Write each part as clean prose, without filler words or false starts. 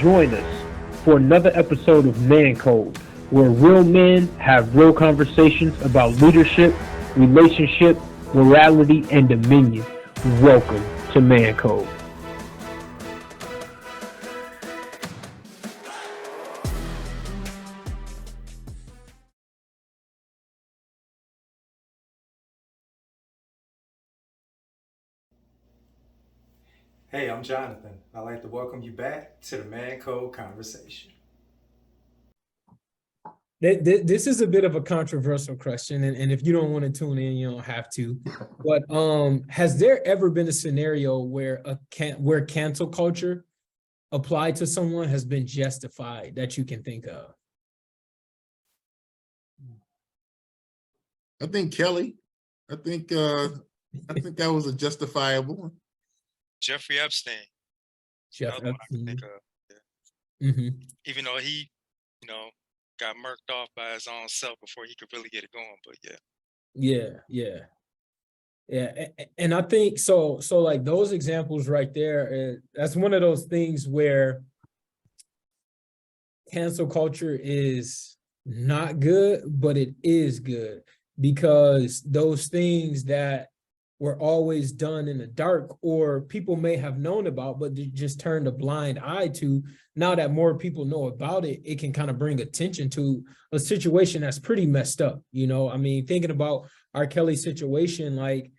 join us for another episode of Mancode, where real men have real conversations about leadership, relationship, morality, and dominion. Welcome to Mancode. Hey, I'm Jonathan. I'd like to welcome you back to the Man Code Conversation. This is a bit of a controversial question, and if you don't want to tune in, you don't have to. But has there ever been a scenario where where cancel culture applied to someone has been justified that you can think of? I think Kelly. I think that was a justifiable one. Jeffrey Epstein. Jeff Another one I can Epstein. think of. Yeah. Mm-hmm. Even though he, got murked off by his own self before he could really get it going. But Yeah. And I think so like those examples right there, that's one of those things where cancel culture is not good, but it is good, because those things that were always done in the dark, or people may have known about, but they just turned a blind eye to, now that more people know about it, it can kind of bring attention to a situation that's pretty messed up. Thinking about R. Kelly situation, I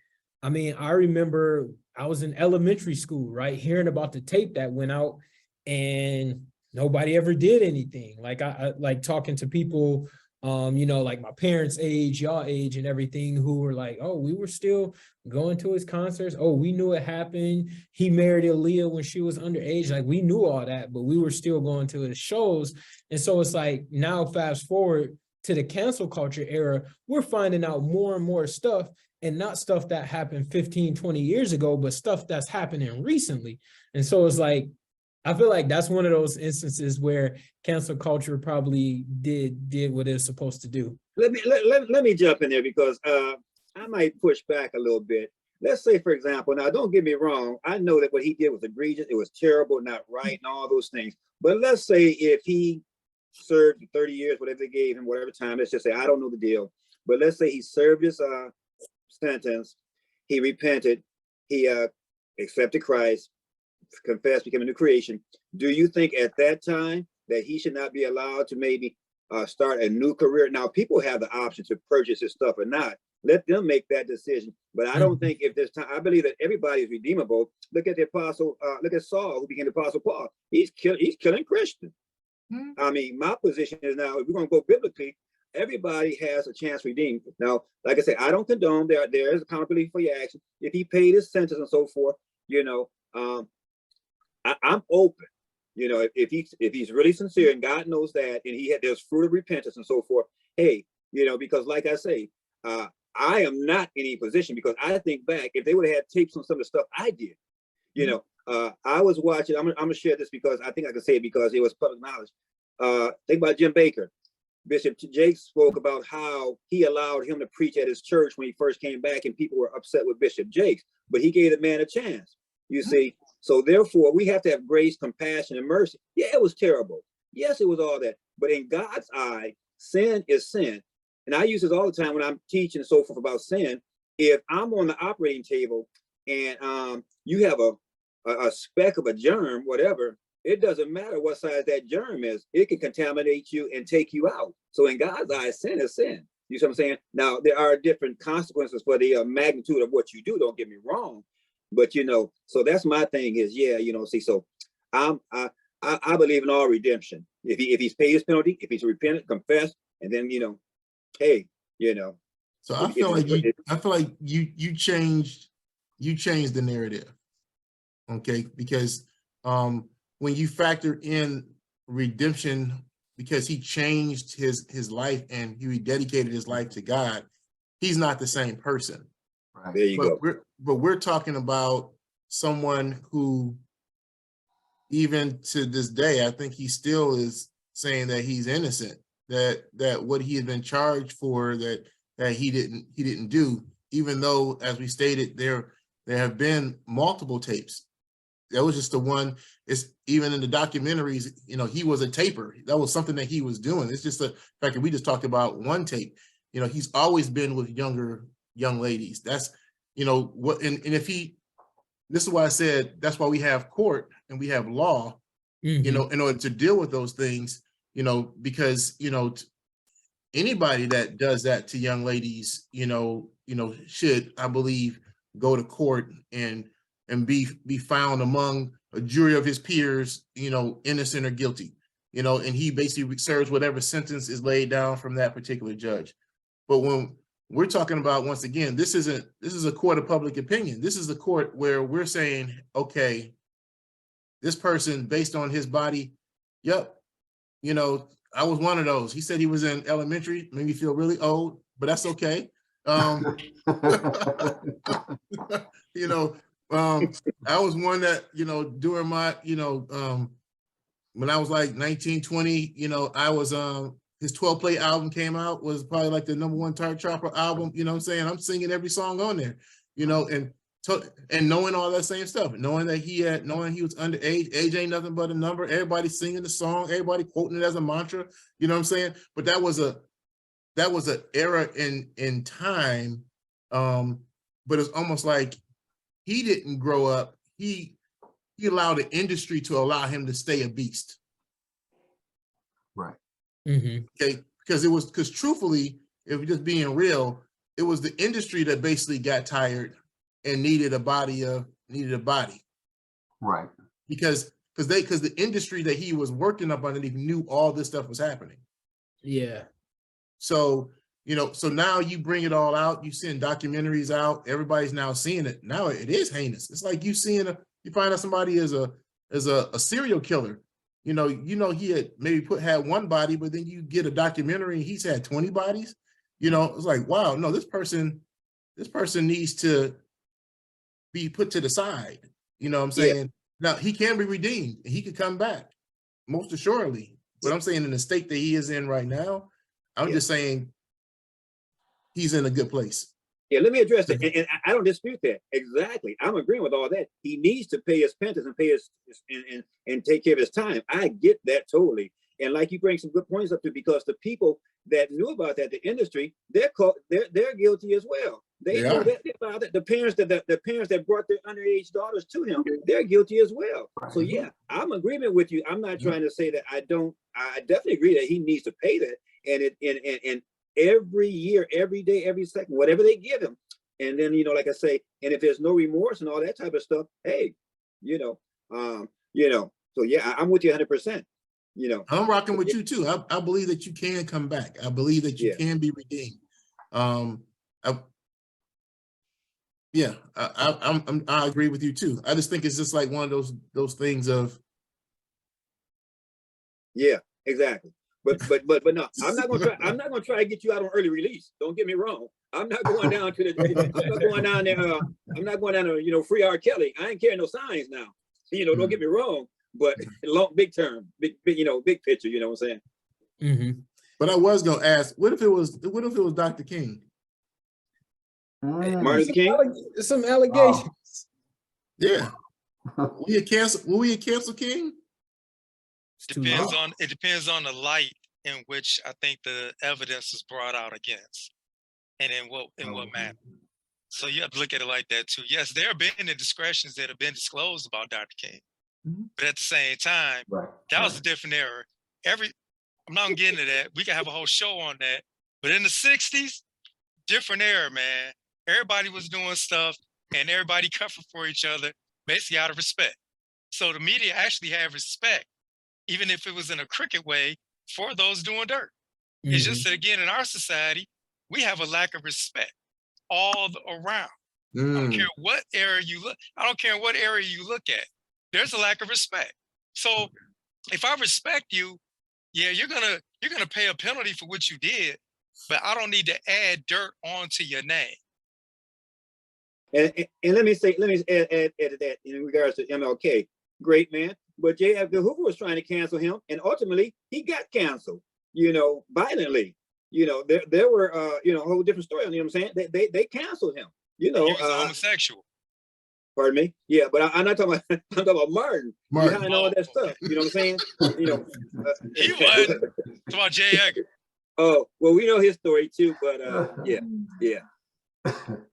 remember I was in elementary school, right, hearing about the tape that went out, and nobody ever did anything. I like talking to people, like my parents' age, y'all age and everything, who were like, oh, we were still going to his concerts. Oh, we knew it happened. He married Aaliyah when she was underage. Like, we knew all that, but we were still going to his shows. And so it's like, now fast forward to the cancel culture era, we're finding out more and more stuff, and not stuff that happened 15, 20 years ago, but stuff that's happening recently. And so it's like, I feel like that's one of those instances where cancel culture probably did what it's supposed to do. Let me jump in there, because I might push back a little bit. Let's say, for example, now don't get me wrong, I know that what he did was egregious, it was terrible, not right, and all those things. But let's say if he served 30 years, whatever they gave him, whatever time, let's just say, I don't know the deal, but let's say he served his sentence, he repented, he accepted Christ, confessed, became a new creation. Do you think at that time that he should not be allowed to maybe start a new career? Now, people have the option to purchase his stuff or not. Let them make that decision. But I don't think if there's time, I believe that everybody is redeemable. Look at the apostle, look at Saul, who became the apostle Paul. He's killing Christians. My position is, now, if we're going to go biblically, everybody has a chance to redeem. Now, like I say, I don't condone, there is accountability for your action. If he paid his sentence and so forth, I'm open. If he's really sincere, and God knows that, and there's fruit of repentance and so forth. Hey, because like I say, I am not in any position, because I think back, if they would have had tapes on some of the stuff I did, I was watching. I'm gonna share this because I think I can say it because it was public knowledge. Think about Jim Baker. Bishop Jakes spoke about how he allowed him to preach at his church when he first came back, and people were upset with Bishop Jakes, but he gave the man a chance. You see, so therefore we have to have grace, compassion, and mercy. Yeah, it was terrible. Yes, it was all that. But in God's eye, sin is sin. And I use this all the time when I'm teaching and so forth about sin. If I'm on the operating table and you have a speck of a germ, whatever, it doesn't matter what size that germ is. It can contaminate you and take you out. So in God's eye, sin is sin. You see what I'm saying? Now, there are different consequences for the magnitude of what you do. Don't get me wrong. But so that's my thing is, so I believe in all redemption. If he's paid his penalty, if he's repentant, confessed, and then hey, So I feel like you changed the narrative, okay? Because when you factor in redemption, because he changed his life and he rededicated his life to God, he's not the same person. Right. There you go. But we're talking about someone who, even to this day, I think he still is saying that he's innocent, that what he had been charged for, that he didn't do, even though, as we stated, there have been multiple tapes that was just the one. It's even in the documentaries, you know, he was a taper. That was something that he was doing. It's just the fact that we just talked about one tape. You know, he's always been with young ladies. That's, you know, what, and if he, this is why I said, that's why we have court and we have law, you know, in order to deal with those things, you know, because, you know, anybody that does that to young ladies, you know, should, I believe, go to court and be found among a jury of his peers, you know, innocent or guilty, you know, and he basically serves whatever sentence is laid down from that particular judge. But when we're talking about, once again, this is a court of public opinion. This is a court where we're saying, okay, this person, based on his body, yep, you know, I was one of those. He said he was in elementary, made me feel really old, but that's okay. You know, I was one that, you know, during my, you know, when I was like 19, 20, you know, I was, his 12 play album came out, was probably like the #1 Tart Chopper album, you know what I'm saying? I'm singing every song on there, you know, and knowing all that same stuff, knowing he was underage, age ain't nothing but a number, everybody singing the song, everybody quoting it as a mantra, you know what I'm saying? But that was an era in time, but it's almost like he didn't grow up. He allowed the industry to allow him to stay a beast. Right. Okay, because truthfully, if we're just being real, it was the industry that basically got tired and needed a body. Right. Because the industry that he was working up underneath knew all this stuff was happening. Yeah. So, you know, so now you bring it all out, you send documentaries out, everybody's now seeing it. Now it is heinous. It's like you find out somebody is a serial killer. You know, he had maybe had one body, but then you get a documentary and he's had 20 bodies. You know, it's like, wow, no, this person needs to be put to the side. You know what I'm saying? Yeah. Now he can be redeemed and he could come back, most assuredly. But I'm saying in the state that he is in right now, I'm just saying he's in a good place. Yeah, let me address it. And I don't dispute that. Exactly. I'm agreeing with all that. He needs to pay his penance and pay his and take care of his time. I get that totally. And like you bring some good points up to, because the people that knew about that, the industry, they're guilty as well. They know that about it. The parents that brought their underage daughters to him, they're guilty as well. So yeah, I'm in agreement with you. I'm not trying to say that I don't. I definitely agree that he needs to pay that. And every year, every day, every second, whatever they give him. And then, you know, like I say, and if there's no remorse and all that type of stuff, hey, so yeah, I'm with you 100%. You know, I'm rocking with you too. I believe that you can come back. I believe that you can be redeemed. I agree with you too. I just think it's just like one of those things of. Yeah, exactly. But no, I'm not gonna try to get you out on early release. Don't get me wrong. I'm not going down to the. I'm not going down there. I'm not going down to free R. Kelly. I ain't carrying no signs now. Don't get me wrong. But big term, big picture. You know what I'm saying? But I was gonna ask, what if it was Dr. King? Martin Luther King? Some allegations. Yeah. Will we cancel King? It depends on the light in which I think the evidence is brought out against, and in what manner. So you have to look at it like that too. Yes, there have been indiscretions that have been disclosed about Dr. King, but at the same time, that was a different era. I'm not gonna get into that. We can have a whole show on that. But in the '60s, different era, man. Everybody was doing stuff, and everybody covered for each other, basically out of respect. So the media actually had respect, even if it was in a crooked way, for those doing dirt. It's just that, again, in our society, we have a lack of respect all around. I don't care what area you look. I don't care what area you look at. There's a lack of respect. So if I respect you, yeah, you're gonna pay a penalty for what you did, but I don't need to add dirt onto your name. And let me add to that in regards to MLK. Great man. But J. Edgar Hoover was trying to cancel him, and ultimately he got canceled, violently. There were a whole different story. You know what I'm saying? They canceled him. He was a homosexual. Pardon me? Yeah, but I'm not talking about, I'm talking about Martin. Behind all that stuff. You know what I'm saying? You know. He wasn't. It's about Jay Edgar. Oh, well, we know his story too, but yeah.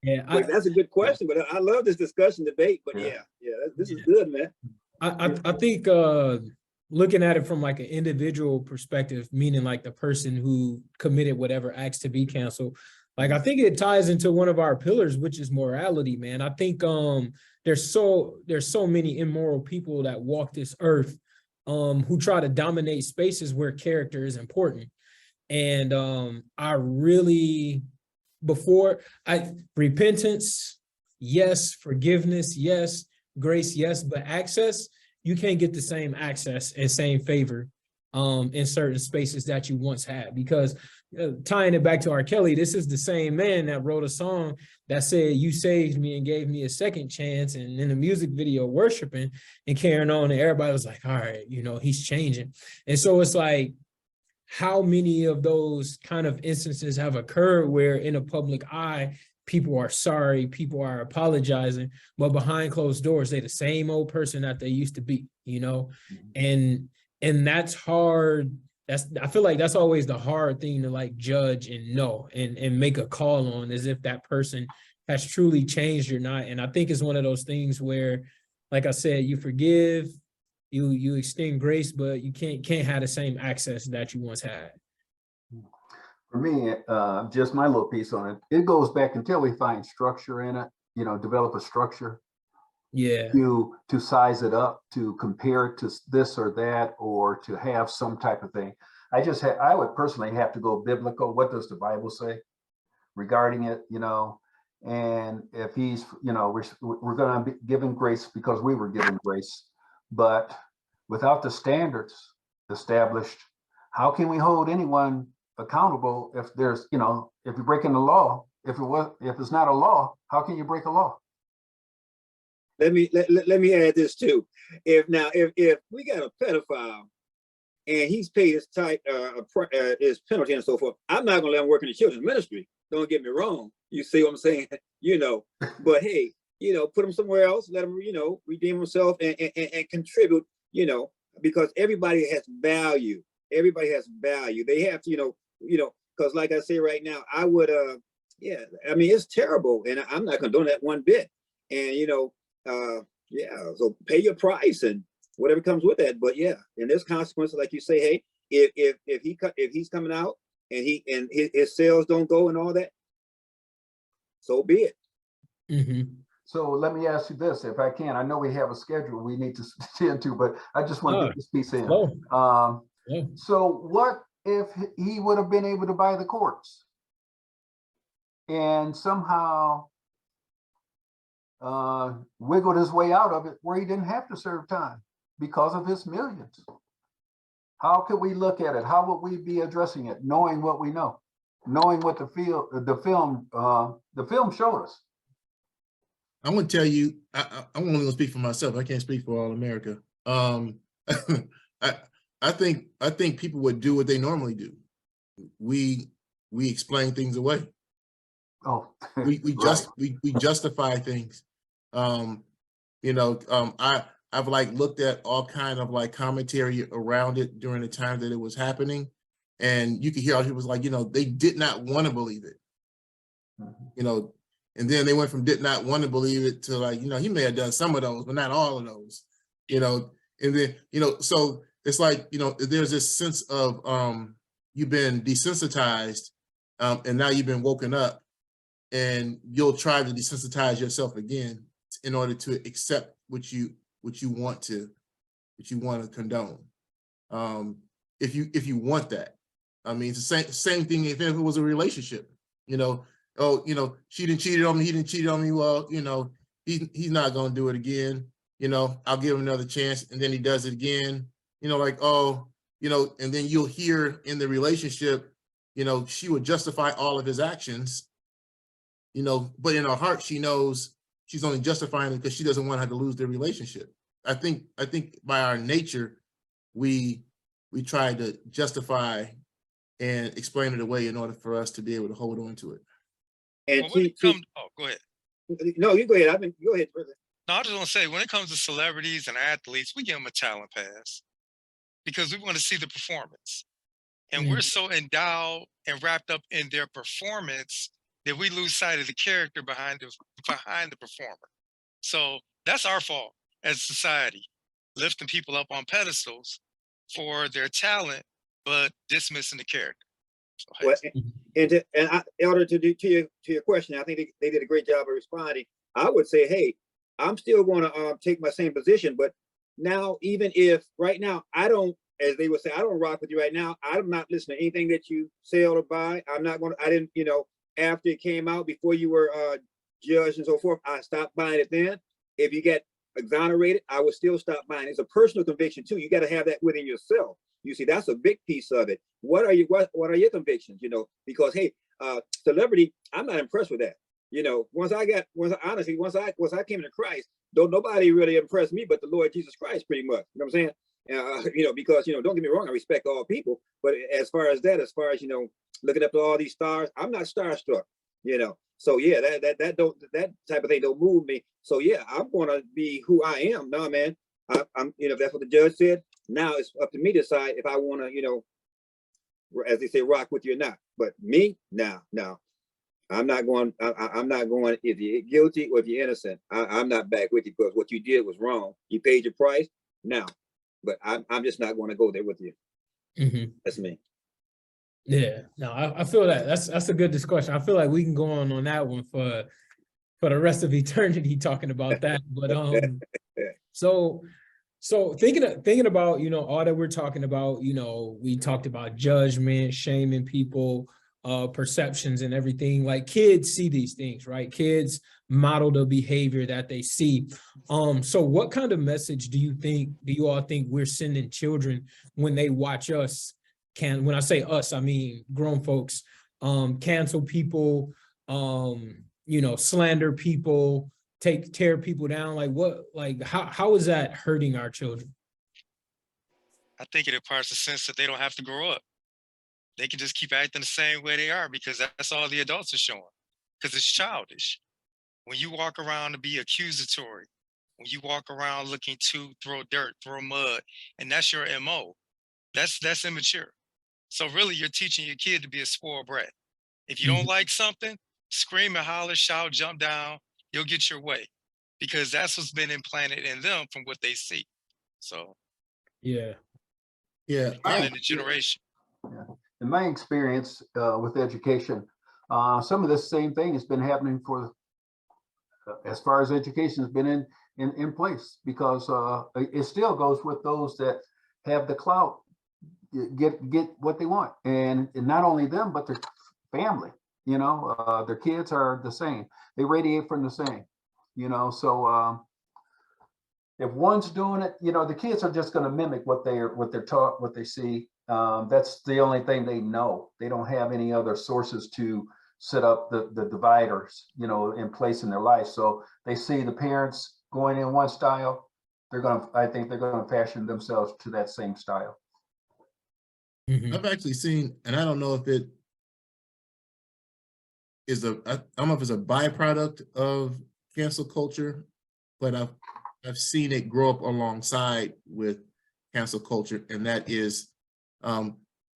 Yeah, But that's a good question. But I love this discussion debate. But yeah, this is good, man. I think looking at it from like an individual perspective, meaning like the person who committed whatever acts to be canceled, like I think it ties into one of our pillars, which is morality, man. I think there's so many immoral people that walk this earth who try to dominate spaces where character is important. And I really, repentance, yes, forgiveness, yes, grace, yes, but access, you can't get the same access and same favor in certain spaces that you once had. Because tying it back to R. Kelly, this is the same man that wrote a song that said, you saved me and gave me a second chance, and in the music video worshiping and carrying on, and everybody was like, all right, you know, he's changing. And so it's like, how many of those kind of instances have occurred where in a public eye, people are sorry, people are apologizing, but behind closed doors, they're the same old person that they used to be, you know? And that's hard. I feel like that's always the hard thing to like judge and know and make a call on, as if that person has truly changed or not. And I think it's one of those things where, like I said, you forgive, you extend grace, but you can't have the same access that you once had. For me, just my little piece on it, it goes back until we find structure in it, you know, develop a structure. Yeah. To size it up, to compare it to this or that, or to have some type of thing. I would personally have to go biblical. What does the Bible say regarding it, you know? And if he's, you know, we're going to be given grace because we were given grace, but without the standards established, how can we hold anyone accountable if there's, you know, if you're breaking the law? If it's not a law, how can you break a law? Let me add this too. If we got a pedophile and he's paid his penalty and so forth, I'm not gonna let him work in the children's ministry. Don't get me wrong. You see what I'm saying? You know, but hey, you know, put him somewhere else, let him, you know, redeem himself and contribute, you know, because everybody has value. Everybody has value. They have to, you know, because like I say right now, I would, yeah, I mean, it's terrible. And I'm not condone that one bit. And, you know, yeah, so pay your price and whatever comes with that. But yeah, and there's consequences, like you say, hey, if he's coming out and his sales don't go and all that, so be it. Mm-hmm. So let me ask you this, if I can. I know we have a schedule we need to attend to, but I just want to get this piece in. Yeah. So what if he would have been able to buy the courts and somehow wiggled his way out of it where he didn't have to serve time because of his millions? How could we look at it? How would we be addressing it, knowing what we know, knowing what the film showed us? I'm gonna tell you, I'm only gonna speak for myself. I can't speak for all America. I think people would do what they normally do. We explain things away. Oh, we justify things. You know, I've like looked at all kind of like commentary around it during the time that it was happening, and you could hear all people was like, you know, they did not want to believe it. You know, and then they went from did not want to believe it to like, you know, he may have done some of those, but not all of those. You know, and then, you know, so it's like, you know, there's this sense of you've been desensitized, and now you've been woken up, and you'll try to desensitize yourself again in order to accept what you want to condone. If you want that, I mean, it's the same thing if it was a relationship. You know, oh, you know, she didn't cheat on me, he didn't cheat on me. Well, you know, he's not gonna do it again. You know, I'll give him another chance, and then he does it again. You know, like, oh, you know, and then you'll hear in the relationship, you know, she would justify all of his actions, you know, but in her heart, she knows she's only justifying it because she doesn't want her to lose their relationship. I think by our nature, we try to justify and explain it away in order for us to be able to hold on to it. And well, oh, go ahead. no, you go ahead. Go ahead, brother. No, I just want to say, when it comes to celebrities and athletes, we give them a talent pass because we want to see the performance. And we're so endowed and wrapped up in their performance that we lose sight of the character behind the performer. So that's our fault as a society, lifting people up on pedestals for their talent, but dismissing the character. So, hey, Well, Elder, to your question, I think they did a great job of responding. I would say, hey, I'm still going to take my same position, but now, even if right now I don't, as they would say, I don't rock with you right now. I'm not listening to anything that you sell or buy. I'm not going to, I didn't, after it came out, before you were judged and so forth, I stopped buying it then. If you get exonerated, I would still stop buying. It's a personal conviction too. You got to have that within yourself. You see, that's a big piece of it. What are your convictions? Because hey, celebrity, I'm not impressed with that. Once I came into Christ, nobody really impressed me but the Lord Jesus Christ, pretty much. You know what I'm saying? Because don't get me wrong, I respect all people, but as far as looking up to all these stars, I'm not starstruck. So yeah, that type of thing don't move me. So yeah, I'm gonna be who I am. No, man, I'm if that's what the judge said. Now it's up to me to decide if I want to, as they say, rock with you or not. But me, no. I'm not going. I'm not going. If you're guilty or if you're innocent, I'm not back with you because what you did was wrong. You paid your price now, but I'm just not going to go there with you. That's me. Yeah, no, I feel that that's a good discussion. I feel like we can go on that one for the rest of eternity talking about that. But so thinking about all that we're talking about, we talked about judgment, shaming people, perceptions and everything. Like kids see these things, right? Kids model the behavior that they see. So what kind of message do you all think we're sending children when they watch us? When I say us, I mean grown folks, cancel people, slander people, tear people down. How is that hurting our children? I think it imparts a sense that they don't have to grow up. They can just keep acting the same way they are because that's all the adults are showing, because it's childish. When you walk around to be accusatory, when you walk around looking to throw dirt, throw mud, and that's your MO, that's immature. So really you're teaching your kid to be a spoiled brat. If you don't like something, scream and holler, shout, jump down, you'll get your way, because that's what's been implanted in them from what they see. So yeah, in the generation. Yeah. In my experience with education, some of this same thing has been happening for, as far as education has been in place, because it still goes with those that have the clout, get what they want, and not only them but their family. Their kids are the same. They radiate from the same. So if one's doing it, the kids are just going to mimic what they're taught, what they see. That's the only thing they know. They don't have any other sources to set up the dividers, in place in their life. So they see the parents going in one style, I think they're gonna fashion themselves to that same style. I've actually seen, and I don't know if it is I don't know if it's a byproduct of cancel culture, but I've seen it grow up alongside with cancel culture, and that is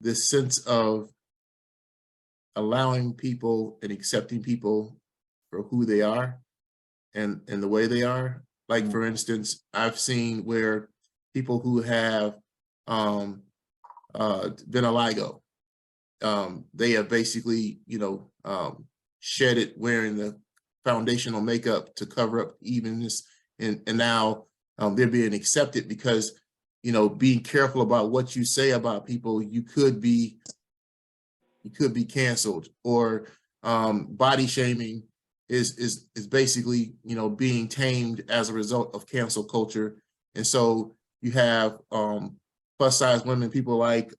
this sense of allowing people and accepting people for who they are and the way they are. Like, for instance, I've seen where people who have vitiligo, they have basically, shed it wearing the foundational makeup to cover up evenness, and now they're being accepted because, being careful about what you say about people, you could be canceled, or body shaming is basically, being tamed as a result of cancel culture. And so you have plus size women, people like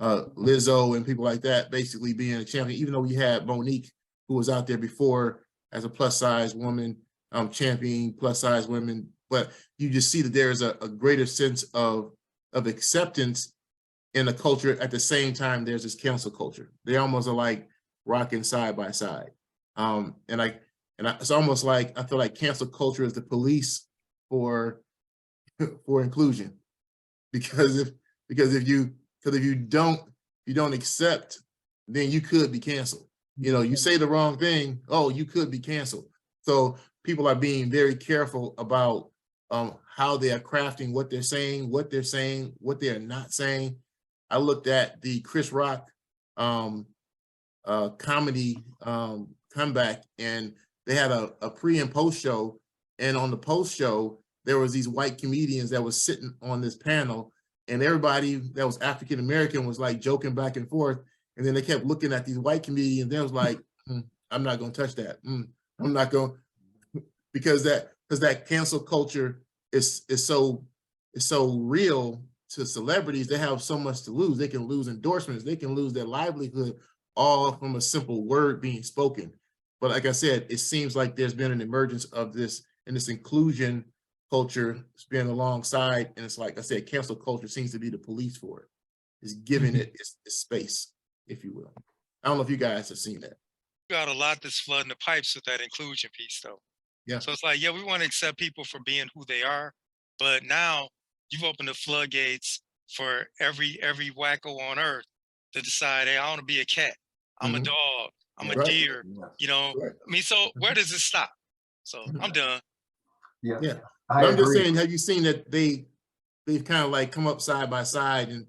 Lizzo and people like that, basically being a champion, even though we had Monique, who was out there before as a plus size woman, championing plus size women. But you just see that there's a greater sense of acceptance in a culture. At the same time, there's this cancel culture. They almost are like rocking side by side. And And it's almost like, I feel like cancel culture is the police for inclusion. Because if you don't accept, then you could be canceled. You know, you say the wrong thing, oh, you could be canceled. So people are being very careful about how they are crafting what they're saying, what they are not saying. I looked at the Chris Rock comedy comeback, and they had a pre and post show, and on the post show there was these white comedians that was sitting on this panel, and everybody that was African American was like joking back and forth, and then they kept looking at these white comedians. They was like, I'm not gonna touch that. I'm not going, because that cancel culture is so real to celebrities. They have so much to lose. They can lose endorsements. They can lose their livelihood, all from a simple word being spoken. But like I said, it seems like there's been an emergence of this, and this inclusion culture has been alongside. And it's like I said, cancel culture seems to be the police for it. It's giving it its space, if you will. I don't know if you guys have seen that. Got a lot that's flooding the pipes with that inclusion piece, though. Yeah. So it's like, yeah, we want to accept people for being who they are, but now you've opened the floodgates for every wacko on earth to decide, hey, I want to be a cat. I'm a dog. I'm a deer. You know, I mean, so where does it stop? So I'm done. Yeah. I'm just saying, have you seen that they've kind of like come up side by side, and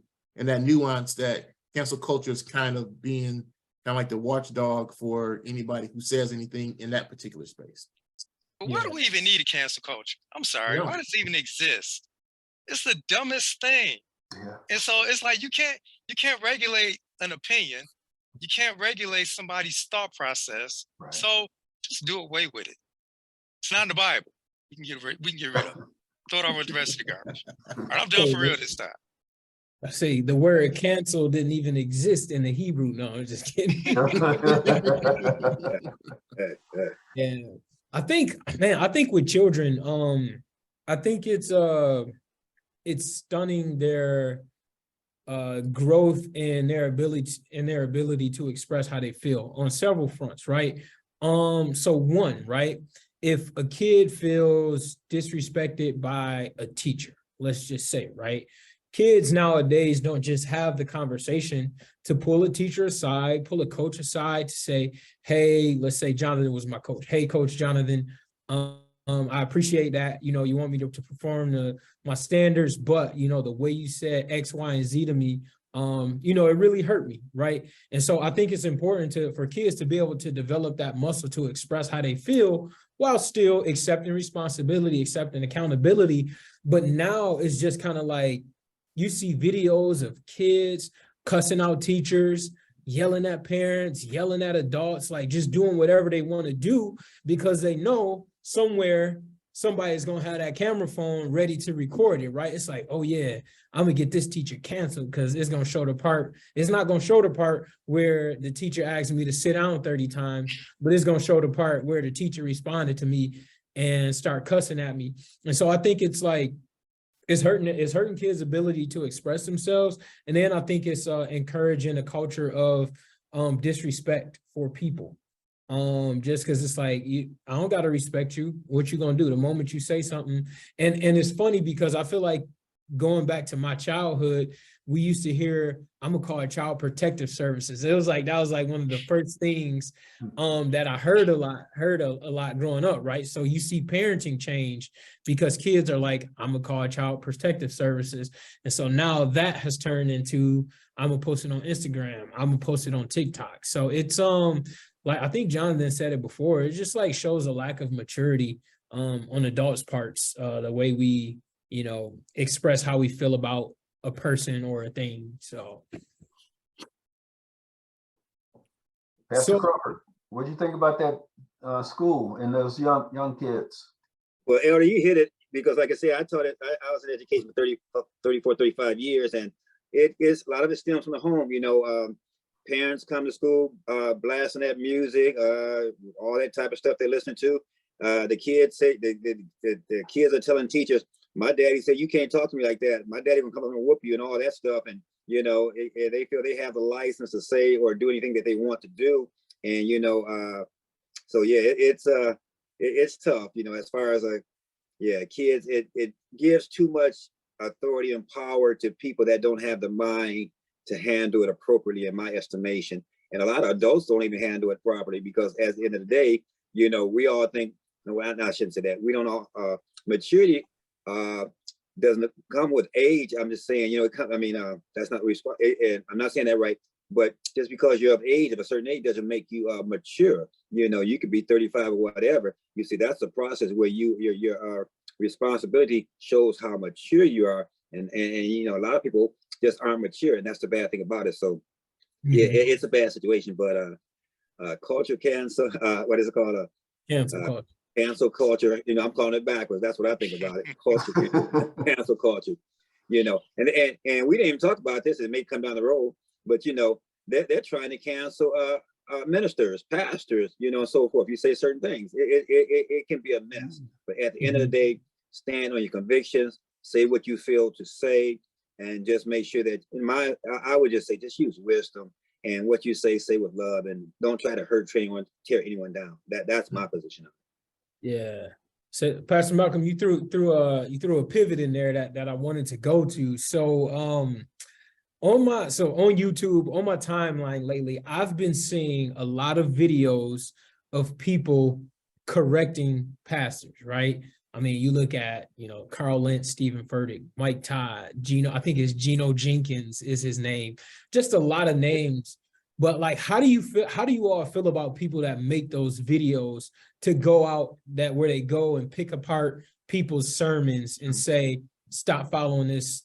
that nuance that cancel culture is kind of being kind of like the watchdog for anybody who says anything in that particular space. But why do we even need a cancel culture? I'm sorry. Why does it even exist? It's the dumbest thing. Yeah. And so it's like you can't regulate an opinion. You can't regulate somebody's thought process. Right. So just do away with it. It's not in the Bible. We can get rid of it. Throw it over with the rest of the garbage. All right, I'm done for real this time. I say the word cancel didn't even exist in the Hebrew. No, I'm just kidding. Yeah. I think with children, I think it's stunning their growth and their ability to express how they feel on several fronts, right? So one, right? If a kid feels disrespected by a teacher, let's just say, right? Kids nowadays don't just have the conversation to pull a teacher aside, pull a coach aside to say, hey, let's say Jonathan was my coach. Hey, Coach Jonathan, I appreciate that. You know, you want me to perform my standards, but, you know, the way you said X, Y, and Z to me, you know, it really hurt me, right? And so I think it's important for kids to be able to develop that muscle to express how they feel while still accepting responsibility, accepting accountability. But now it's just kind of like, you see videos of kids cussing out teachers, yelling at parents, yelling at adults, like just doing whatever they want to do because they know somewhere somebody's going to have that camera phone ready to record it, right? It's like, oh yeah, I'm going to get this teacher canceled because it's going to show the part. It's not going to show the part where the teacher asked me to sit down 30 times, but it's going to show the part where the teacher responded to me and start cussing at me. And so I think it's like, it's hurting kids' ability to express themselves. And then I think it's encouraging a culture of disrespect for people. Just because it's like, I don't got to respect you. What you going to do the moment you say something? And it's funny because I feel like going back to my childhood, we used to hear, I'm gonna call it Child Protective Services. It was like, that was like one of the first things that I heard a lot growing up, right? So you see parenting change because kids are like, I'm gonna call it Child Protective Services. And so now that has turned into, I'm gonna post it on Instagram, I'm gonna post it on TikTok. So it's like, I think Jonathan said it before, it just like shows a lack of maturity on adults' parts, the way we, you know, express how we feel about a person or a thing. So Pastor Crawford, what do you think about that school and those young kids? Well, Elder, you hit it because, like I said, I taught it. I was in education for 34, 35 years, and it is a lot of it stems from the home. You know, parents come to school blasting that music, all that type of stuff they listen to. The kids say the kids are telling teachers, my daddy said, you can't talk to me like that. My daddy will come up and whoop you and all that stuff. And, you know, they feel they have the license to say or do anything that they want to do. And, you know, So yeah, it's tough, you know, as far as kids, it gives too much authority and power to people that don't have the mind to handle it appropriately, in my estimation. And a lot of adults don't even handle it properly, because at the end of the day, you know, we all think, no, I shouldn't say that. We don't all, maturity doesn't come with age. I'm just saying, you know, that's not and I'm not saying that right, but just because you're of age, of a certain age, doesn't make you mature. You know, you could be 35 or whatever. You see, that's a process where your responsibility shows how mature you are. And you know, a lot of people just aren't mature, and that's the bad thing about it. So yeah, it's a bad situation. But culture cancer, what is it called? Cancel culture. Cancel culture. You know, I'm calling it backwards. That's what I think about it. Culture, cancel culture. You know, and we didn't even talk about this. It may come down the road, but you know, they're trying to cancel ministers, pastors, you know, and so forth. You say certain things, it can be a mess. But at the end of the day, stand on your convictions, say what you feel to say, and just make sure that I would just say, just use wisdom, and what you say with love, and don't try to hurt anyone, tear anyone down. That's my position. Yeah. So Pastor Malcolm, you threw a pivot in there that I wanted to go to. So on YouTube, on my timeline lately, I've been seeing a lot of videos of people correcting pastors, right? I mean, you look at, you know, Carl Lentz, Stephen Furtick, Mike Todd, I think it's Geno Jenkins is his name, just a lot of names. But like, how do you all feel about people that make those videos to go out where they go and pick apart people's sermons and say, stop following this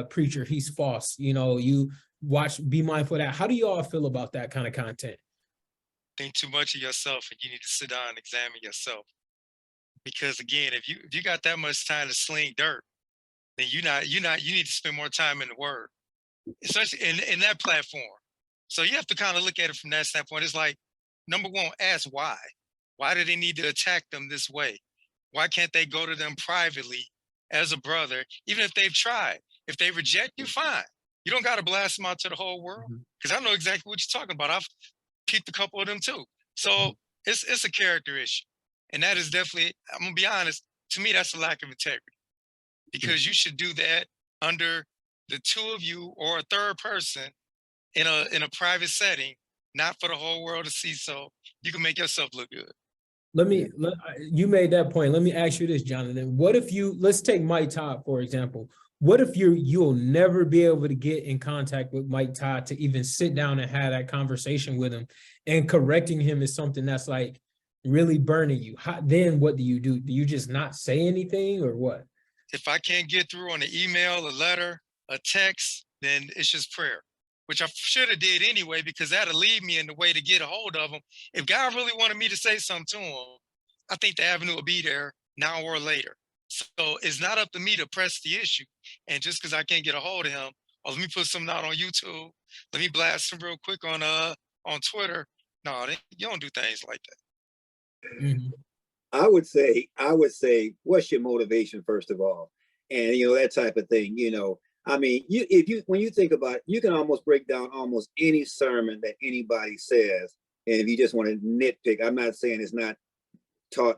preacher, he's false? You know, you be mindful of that. How do you all feel about that kind of content? Think too much of yourself, and you need to sit down and examine yourself. Because again, if you got that much time to sling dirt, then you need to spend more time in the Word, especially in that platform. So you have to kind of look at it from that standpoint. It's like, number one, ask why. Why do they need to attack them this way? Why can't they go to them privately as a brother, even if they've tried? If they reject you, fine. You don't got to blast them out to the whole world, because I know exactly what you're talking about. I've peeped a couple of them too. So it's a character issue. And that is definitely, I'm gonna be honest, to me, that's a lack of integrity, because you should do that under the two of you or a third person in a private setting, not for the whole world to see, so you can make yourself look good. You made that point. Let me ask you this, Jonathan. What if let's take Mike Todd, for example. What if you'll never be able to get in contact with Mike Todd to even sit down and have that conversation with him, and correcting him is something that's like really burning you? Then what do? Do you just not say anything, or what? If I can't get through on an email, a letter, a text, then it's just prayer, which I should have did anyway, because that'll lead me in the way to get a hold of him. If God really wanted me to say something to him, I think the avenue will be there now or later. So it's not up to me to press the issue. And just because I can't get a hold of him, let me put something out on YouTube, let me blast him real quick on Twitter. No, you don't do things like that. I would say, what's your motivation, first of all? And, you know, that type of thing, you know. I mean, when you think about it, you can almost break down almost any sermon that anybody says. And if you just want to nitpick, I'm not saying it's not taught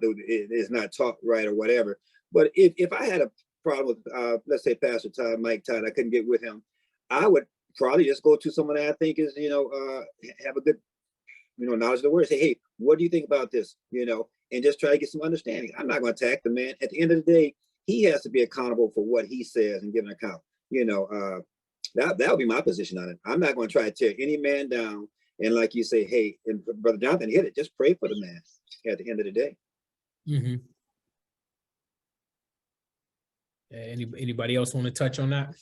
right or whatever. But if I had a problem with, let's say, Pastor Todd, Mike Todd, I couldn't get with him, I would probably just go to someone that I think is, you know, have a good, you know, knowledge of the word. Say, hey, what do you think about this? You know, and just try to get some understanding. I'm not going to attack the man. At the end of the day, he has to be accountable for what he says and give an account. You know, that would be my position on it. I'm not going to try to tear any man down. And like you say, hey, and Brother Jonathan hit it, just pray for the man at the end of the day. Anybody else want to touch on that?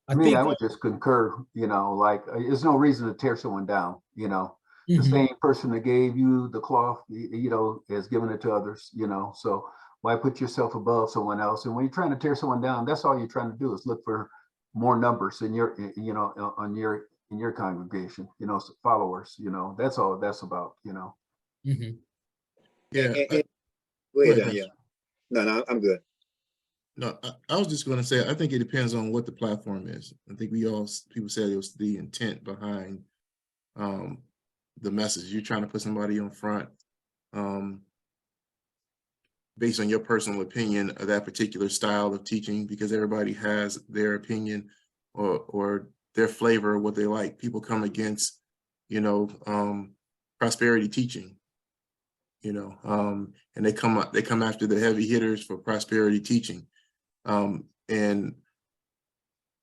I would just concur, you know, like, there's no reason to tear someone down, you know. The same person that gave you the cloth, you know, has given it to others, you know. So why put yourself above someone else? And when you're trying to tear someone down, that's all you're trying to do, is look for more numbers in your, you know, in your congregation, you know, followers, you know. That's all that's about, you know. Yeah. Go ahead, yeah. No, I'm good. No, I was just going to say, I think it depends on what the platform is. I think people said it was the intent behind the message. You're trying to put somebody on front based on your personal opinion of that particular style of teaching, because everybody has their opinion or their flavor of what they like. People come against, you know, prosperity teaching, you know, and they come after the heavy hitters for prosperity teaching. And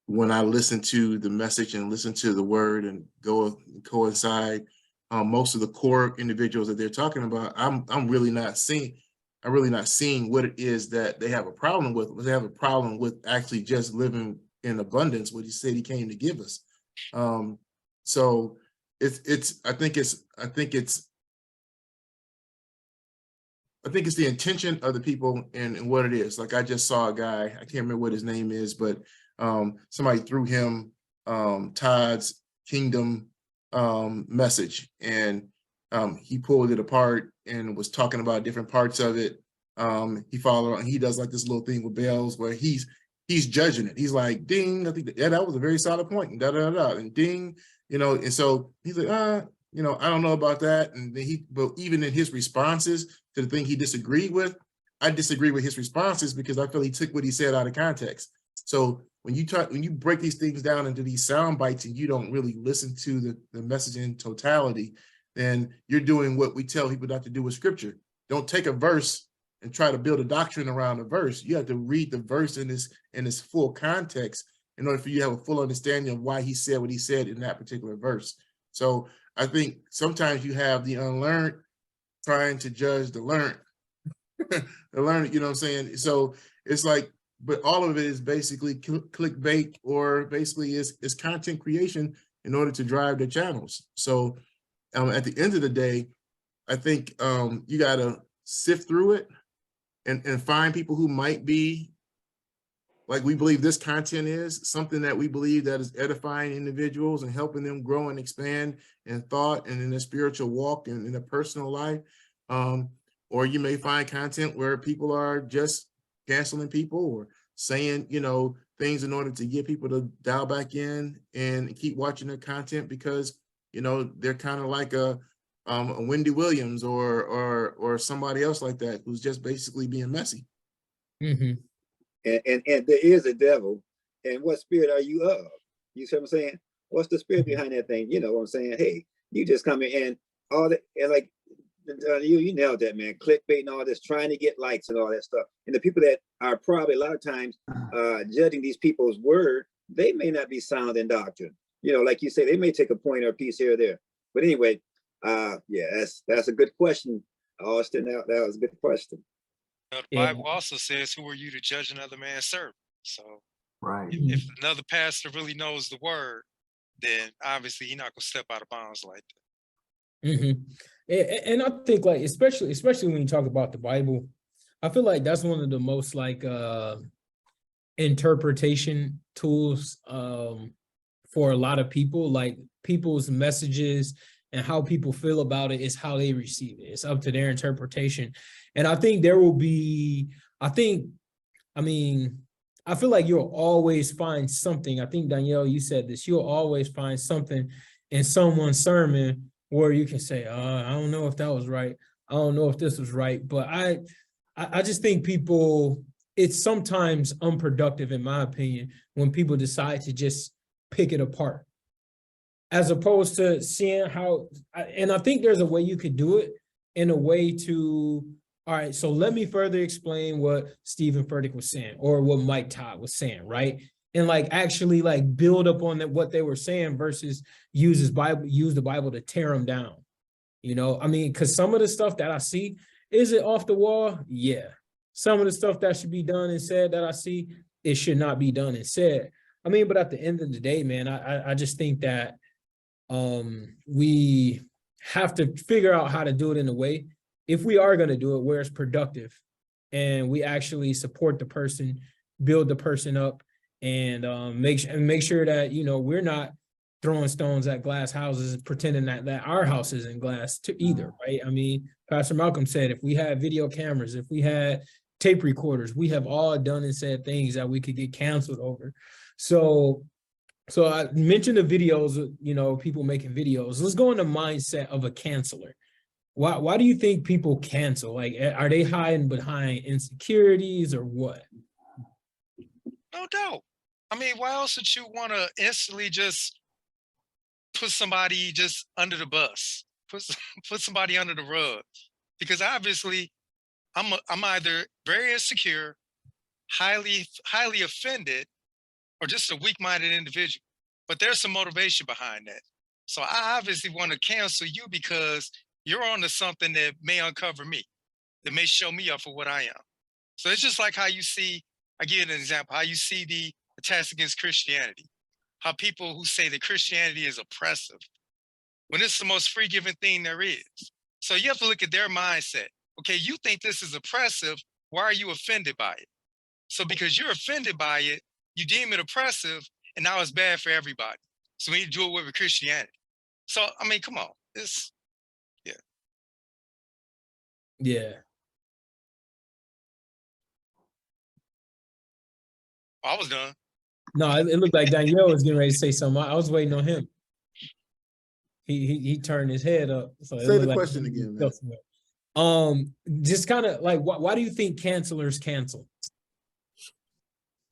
when I listen to the message and listen to the word and go coincide, most of the core individuals that they're talking about, I'm really not seeing what it is that they have a problem with. They have a problem with actually just living in abundance, what he said he came to give us. So I think it's the intention of the people and what it is. Like I just saw a guy, I can't remember what his name is, but somebody threw him Todd's Kingdom message, and he pulled it apart and was talking about different parts of it. He followed, and he does like this little thing with bells where he's judging it. He's like, ding, I think that was a very solid point, and and ding, you know, and so he's like, you know, I don't know about that. And then but even in his responses to the thing he disagreed with, I disagree with his responses because I feel he took what he said out of context. So when you break these things down into these sound bites and you don't really listen to the message in totality, then you're doing what we tell people not to do with scripture. Don't take a verse and try to build a doctrine around a verse. You have to read the verse in its full context in order for you to have a full understanding of why he said what he said in that particular verse. So I think sometimes you have the unlearned trying to judge the learned. The learned, you know what I'm saying? So it's like, but all of it is basically clickbait, or basically is content creation in order to drive their channels. So at the end of the day, I think you got to sift through it and find people who might be like, we believe this content is something that we believe that is edifying individuals and helping them grow and expand in thought and in their spiritual walk and in their personal life. Or you may find content where people are just canceling people or saying, you know, things in order to get people to dial back in and keep watching their content because, you know, they're kind of like a Wendy Williams or somebody else like that who's just basically being messy. Mm-hmm. And there is a devil. And what spirit are you of? You see what I'm saying? What's the spirit behind that thing? You know what I'm saying? Hey, you just come in and all that, and like you nailed that, man. Clickbait and all this, trying to get likes and all that stuff. And the people that are probably a lot of times judging these people's word, they may not be sound in doctrine. You know, like you say, they may take a point or a piece here or there. But anyway, yeah, that's a good question, Austin. That was a good question. The Bible also says, "Who are you to judge another man's servant?" So, right. If another pastor really knows the word, then obviously he's not gonna step out of bounds like that. Mm-hmm. And I think, like, especially when you talk about the Bible, I feel like that's one of the most like interpretation tools for a lot of people. Like, people's messages and how people feel about it is how they receive it. It's up to their interpretation. And I think there will be, I feel like you'll always find something. I think, Danielle, you said this, you'll always find something in someone's sermon where you can say, I don't know if that was right. I don't know if this was right. But I just think people, it's sometimes unproductive, in my opinion, when people decide to just pick it apart, as opposed to seeing how, and I think there's a way you could do it in a way to, all right, so let me further explain what Stephen Furtick was saying or what Mike Todd was saying, right? And like actually like build up on what they were saying versus use the Bible to tear them down. You know, I mean, because some of the stuff that I see, is it off the wall? Yeah. Some of the stuff that should be done and said that I see, it should not be done and said. I mean, but at the end of the day, man, I just think that we have to figure out how to do it in a way, if we are going to do it, where it's productive and we actually support the person, build the person up, and make sure that, you know, we're not throwing stones at glass houses and pretending that our house isn't glass to either, right? I mean, Pastor Malcolm said, if we had video cameras, if we had tape recorders, we have all done and said things that we could get canceled over. So So I mentioned the videos, you know, people making videos. Let's go in the mindset of a canceller. Why do you think people cancel? Like, are they hiding behind insecurities or what? No doubt. I mean, why else would you want to instantly just put somebody just under the bus, put somebody under the rug? Because obviously, I'm either very insecure, highly offended, or just a weak-minded individual. But there's some motivation behind that. So I obviously want to cancel you because you're onto something that may uncover me, that may show me up for what I am. So it's just like how you see, I give you an example, how you see the attacks against Christianity, how people who say that Christianity is oppressive, when it's the most free-giving thing there is. So you have to look at their mindset. Okay, you think this is oppressive, why are you offended by it? So because you're offended by it, you deem it oppressive, and now it's bad for everybody. So we need to do away with Christianity. So, I mean, come on, yeah. Yeah. I was done. No, it looked like Danielle was getting ready to say something. I was waiting on him. He turned his head up. So Say the question again, man. Just kind of like, why do you think cancelers cancel?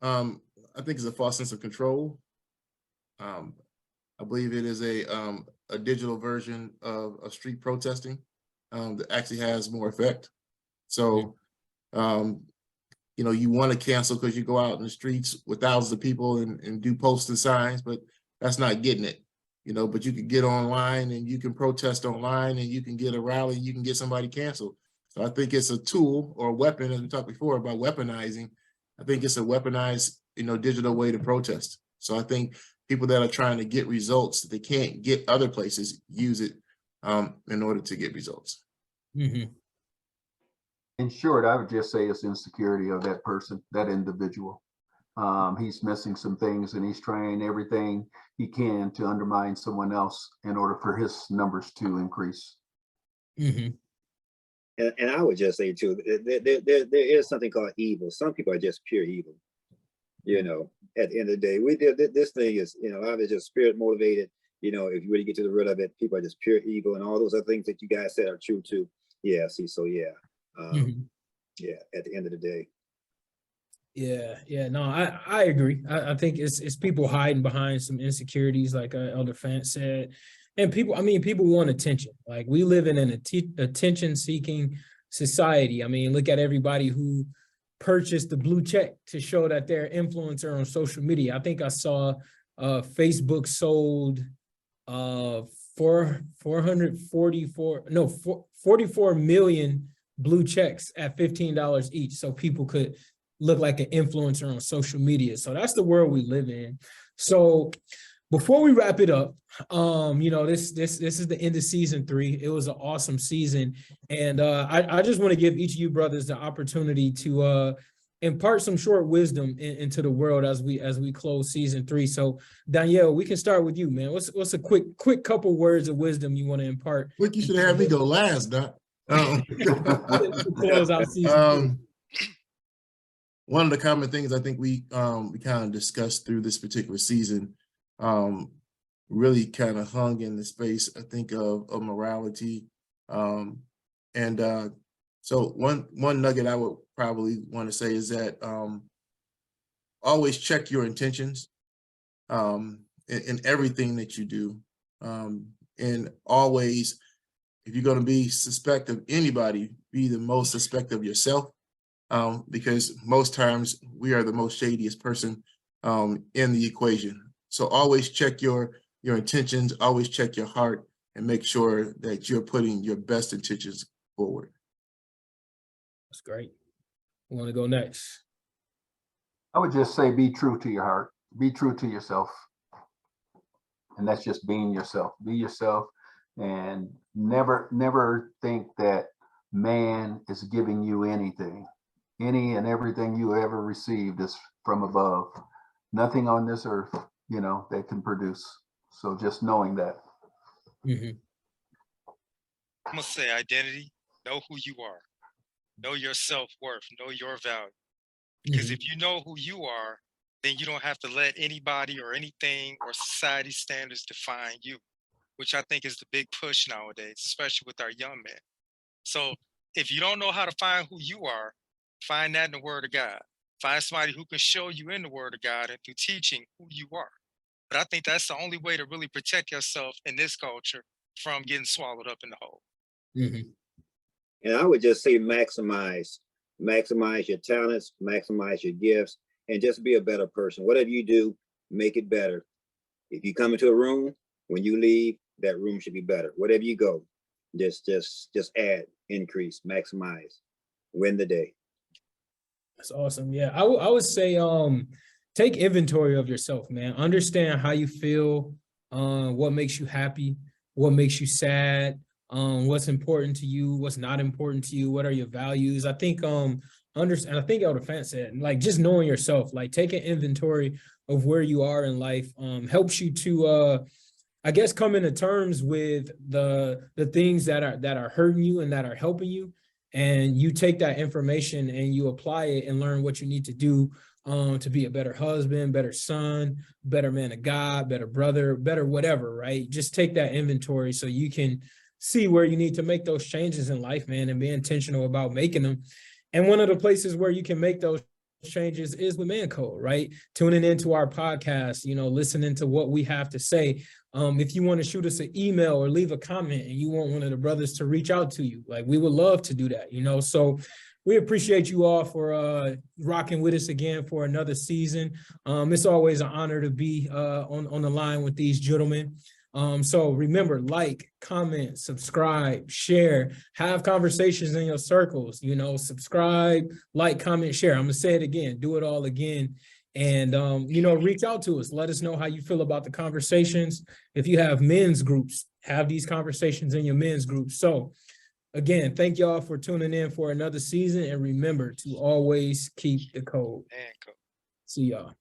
I think it's a false sense of control. I believe it is a digital version of street protesting that actually has more effect. So, you know, you want to cancel because you go out in the streets with thousands of people and do posts and signs, but that's not getting it, you know, but you can get online and you can protest online and you can get a rally, you can get somebody canceled. So I think it's a tool or a weapon, as we talked before about weaponizing. I think it's a weaponized, you know, digital way to protest. So I think people that are trying to get results that they can't get other places use it in order to get results. Mm-hmm. In short, I would just say it's insecurity of that person, that individual. He's missing some things and he's trying everything he can to undermine someone else in order for his numbers to increase. Mm-hmm. And I would just say too, there is something called evil. Some people are just pure evil. You know, at the end of the day, we did this thing is, you know, obviously just spirit motivated. You know, if you really get to the root of it, people are just pure evil, and all those other things that you guys said are true too. Yeah, see, so yeah. Yeah, at the end of the day. Yeah, no, I agree. I think it's people hiding behind some insecurities, like Elder Fant said, and people want attention. Like, we live in an attention-seeking society. I mean, look at everybody who purchased the blue check to show that they're influencer on social media. I think I saw Facebook sold 44 million blue checks at $15 each, so people could look like an influencer on social media. So that's the world we live in. So before we wrap it up, you know, this is the end of season 3. It was an awesome season, and I just want to give each of you brothers the opportunity to impart some short wisdom into the world as we close season 3. So Danielle, we can start with you, man. What's a quick couple words of wisdom you want to impart? Quick, you should have me go last, Doc. Close out season 3. One of the common things I think we kind of discussed through this particular season really kind of hung in the space, I think, of morality. So one nugget I would probably want to say is that always check your intentions in everything that you do. And always, if you're going to be suspect of anybody, be the most suspect of yourself. Because most times we are the most shadiest person in the equation. So always check your intentions, always check your heart, and make sure that you're putting your best intentions forward. That's great. You want to go next? I would just say be true to your heart, be true to yourself. And that's just being yourself. Be yourself, and never think that man is giving you anything. Any and everything you ever received is from above. Nothing on this earth, you know, that can produce. So just knowing that. I'm gonna say identity. Know who you are. Know your self-worth. Know your value. Because if you know who you are, then you don't have to let anybody or anything or society standards define you, which I think is the big push nowadays, especially with our young men. So if you don't know how to find who you are, find that in the Word of God. Find somebody who can show you in the Word of God and through teaching who you are. But I think that's the only way to really protect yourself in this culture from getting swallowed up in the hole. Mhm. And I would just say maximize your talents, maximize your gifts, and just be a better person. Whatever you do, make it better. If you come into a room, when you leave, that room should be better. Whatever you go, just add, increase, maximize, win the day. That's awesome. Yeah, I would say take inventory of yourself, man. Understand how you feel, what makes you happy, what makes you sad, what's important to you, what's not important to you, what are your values. I think understand. I think Elder Fant said, like, just knowing yourself, like taking inventory of where you are in life helps you to I guess come into terms with the things that are hurting you and that are helping you. And you take that information and you apply it and learn what you need to do to be a better husband, better son, better man of God, better brother, better whatever, right? Just take that inventory so you can see where you need to make those changes in life, man, and be intentional about making them. And one of the places where you can make those changes is with Mancode, right? Tuning into our podcast, listening to what we have to say. If you want to shoot us an email or leave a comment and you want one of the brothers to reach out to you, like, we would love to do that, So we appreciate you all for rocking with us again for another season. It's always an honor to be on the line with these gentlemen. So remember, like, comment, subscribe, share, have conversations in your circles, subscribe, like, comment, share. I'm gonna say it again, do it all again. And, reach out to us. Let us know how you feel about the conversations. If you have men's groups, have these conversations in your men's groups. So again, thank y'all for tuning in for another season. And remember to always keep the code. Man, cool. See y'all.